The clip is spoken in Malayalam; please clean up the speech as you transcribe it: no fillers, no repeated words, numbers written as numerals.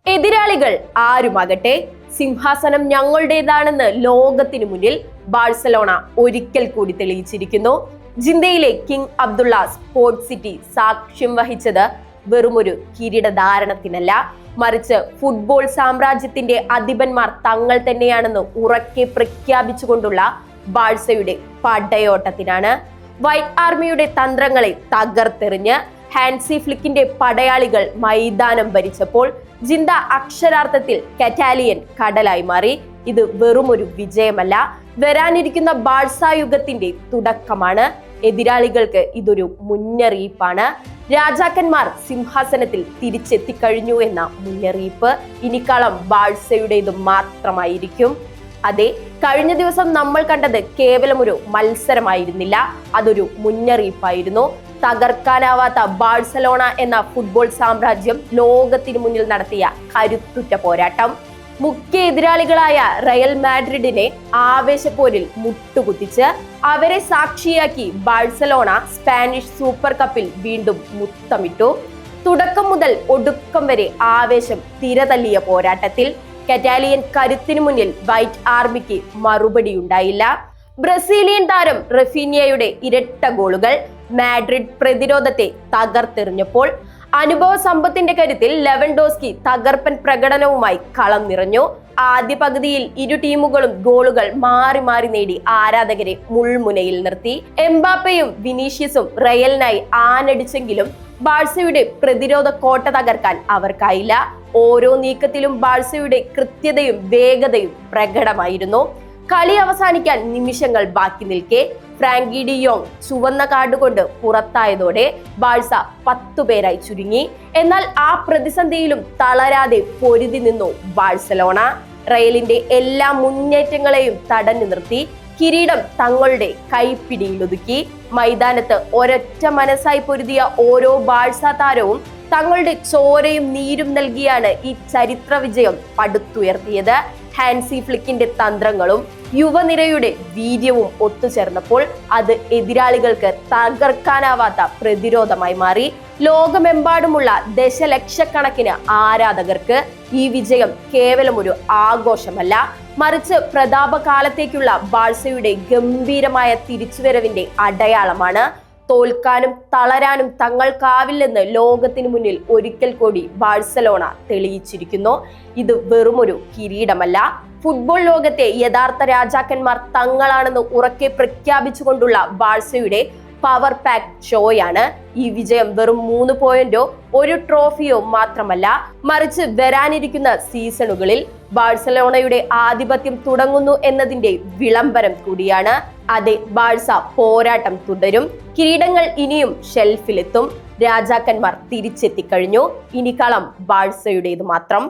എതിരാളികൾ ആരുമാകട്ടെ സിംഹാസനം ഞങ്ങളുടേതാണെന്ന് ലോകത്തിനു മുന്നിൽ ബാഴ്സലോണ ഒരിക്കൽ കൂടി തെളിയിച്ചിരിക്കുന്നു. ജിന്തയിലെ കിങ് അബ്ദുള്ള സ്പോർട്സ് സിറ്റി സാക്ഷ്യം വഹിച്ചത് വെറുമൊരു കിരീടധാരണത്തിനല്ല, മറിച്ച് ഫുട്ബോൾ സാമ്രാജ്യത്തിന്റെ അധിപന്മാർ തങ്ങൾ തന്നെയാണെന്ന് ഉറക്കെ പ്രഖ്യാപിച്ചുകൊണ്ടുള്ള ബാഴ്സയുടെ പടയോട്ടത്തിനാണ്. വൈറ്റ് ആർമിയുടെ തന്ത്രങ്ങളെ തകർത്തെറിഞ്ഞ് ഹാൻസി ഫ്ലിക്കിന്റെ പടയാളികൾ മൈതാനം ഭരിച്ചപ്പോൾ ജിന്ത അക്ഷരാർത്ഥത്തിൽ കറ്റാലിയൻ കടലായി മാറി. ഇത് വെറുമൊരു വിജയമല്ല, വരാനിരിക്കുന്ന ബാഴ്സ യുഗത്തിന്റെ തുടക്കമാണ്. എതിരാളികൾക്ക് ഇതൊരു മുന്നറിയിപ്പാണ്. രാജാക്കന്മാർ സിംഹാസനത്തിൽ തിരിച്ചെത്തിക്കഴിഞ്ഞു എന്ന മുന്നറിയിപ്പ്. ഇനിക്കളം ബാഴ്സയുടേത് മാത്രമായിരിക്കും. അതെ, കഴിഞ്ഞ ദിവസം നമ്മൾ കണ്ടത് കേവലം ഒരു മത്സരമായിരുന്നില്ല, അതൊരു മുന്നറിയിപ്പായിരുന്നു. തകർക്കാനാവാത്ത ബാഴ്സലോണ എന്ന ഫുട്ബോൾ സാമ്രാജ്യം ലോകത്തിനു മുന്നിൽ നടത്തിയ കരുത്തുറ്റ പോരാട്ടം മുഖ്യ എതിരാളികളായ റയൽ മാഡ്രിഡിനെ ആവേശപ്പോരിൽ മുട്ടുകുത്തിച്ച് അവരെ സാക്ഷിയാക്കി ബാഴ്സലോണ സ്പാനിഷ് സൂപ്പർ കപ്പിൽ വീണ്ടും മുത്തമിട്ടു. തുടക്കം മുതൽ ഒടുക്കം വരെ ആവേശം തിരതല്ലിയ പോരാട്ടത്തിൽ കറ്റാലിയൻ കരുത്തിനു മുന്നിൽ വൈറ്റ് ആർമിക്ക് മറുപടിയുണ്ടായില്ല. ബ്രസീലിയൻ താരം റഫീനിയയുടെ ഇരട്ട ഗോളുകൾ മാഡ്രിഡ് പ്രതിരോധത്തെ തകർത്തെറിഞ്ഞപ്പോൾ അനുഭവ സമ്പത്തിന്റെ കരുത്തിൽ ലെവൻഡോസ്കി തകർപ്പൻ പ്രകടനവുമായി കളം നിറഞ്ഞു. ആദ്യ പകുതിയിൽ ഇരു ടീമുകളും ഗോളുകൾ മാറി മാറി നേടി ആരാധകരെ മുൾമുനയിൽ നിർത്തി. എംബാപ്പയും വിനീഷ്യസും റയലിനായി ആനടിച്ചെങ്കിലും ബാഴ്സയുടെ പ്രതിരോധ കോട്ട തകർക്കാൻ അവർക്കായില്ല. ഓരോ നീക്കത്തിലും ബാഴ്സയുടെ കൃത്യതയും വേഗതയും പ്രകടമായിരുന്നു. കളി അവസാനിക്കാൻ നിമിഷങ്ങൾ ബാക്കി നിൽക്കെ ഫ്രാങ്കി ഡി യോങ് ചുവന്ന കാർഡ് കൊണ്ട് പുറത്തായതോടെ ബാഴ്സ 10 പേരായി ചുരുങ്ങി. എന്നാൽ ആ പ്രതിസന്ധിയിലും തളരാതെ പൊരുതി നിന്നു ബാഴ്സലോണ. റയലിന്റെ എല്ലാ മുന്നേറ്റങ്ങളെയും തടഞ്ഞു നിർത്തി കിരീടം തങ്ങളുടെ കൈപ്പിടിയിലൊതുക്കി. മൈതാനത്ത് ഒരൊറ്റ മനസ്സായി പൊരുതിയ ഓരോ ബാഴ്സ താരവും തങ്ങളുടെ ചോരയും നീരും നൽകിയാണ് ഈ ചരിത്ര വിജയം പടുത്തുയർത്തിയത്. ഹാൻസി ഫ്ലിക്കിന്റെ തന്ത്രങ്ങളും യുവനിരയുടെ വീര്യവും ഒത്തുചേർന്നപ്പോൾ അത് എതിരാളികൾക്ക് തകർക്കാനാവാത്ത പ്രതിരോധമായി മാറി. ലോകമെമ്പാടുമുള്ള ദശലക്ഷക്കണക്കിന് ആരാധകർക്ക് ഈ വിജയം കേവലം ഒരു ആഘോഷമല്ല, മറിച്ച് പ്രതാപകാലത്തേക്കുള്ള ബാഴ്സയുടെ ഗംഭീരമായ തിരിച്ചുവരവിന്റെ അടയാളമാണ്. തോൽക്കാനും തളരാനും തങ്ങൾക്കാവില്ലെന്ന് ലോകത്തിനു മുന്നിൽ ഒരിക്കൽ കൂടി ബാഴ്സലോണ തെളിയിച്ചിരിക്കുന്നു. ഇത് വെറുമൊരു കിരീടമല്ല, ഫുട്ബോൾ ലോകത്തെ യഥാർത്ഥ രാജാക്കന്മാർ തങ്ങളാണെന്ന് ഉറക്കെ പ്രഖ്യാപിച്ചുകൊണ്ടുള്ള ബാഴ്സയുടെ പവർ പാക്ക് ഷോയാണ്. ഈ വിജയം വെറും 3 പോയിന്റോ ഒരു ട്രോഫിയോ മാത്രമല്ല, മറിച്ച് വരാനിരിക്കുന്ന സീസണുകളിൽ ബാഴ്സലോണയുടെ ആധിപത്യം തുടങ്ങുന്നു എന്നതിന്റെ വിളംബരം കൂടിയാണ്. അതെ, ബാഴ്സ പോരാട്ടം തുടരും. കിരീടങ്ങൾ ഇനിയും ഷെൽഫിലെത്തും. രാജാക്കന്മാർ തിരിച്ചെത്തിക്കഴിഞ്ഞു. ഇനി കളം ബാഴ്സയുടേത് മാത്രം.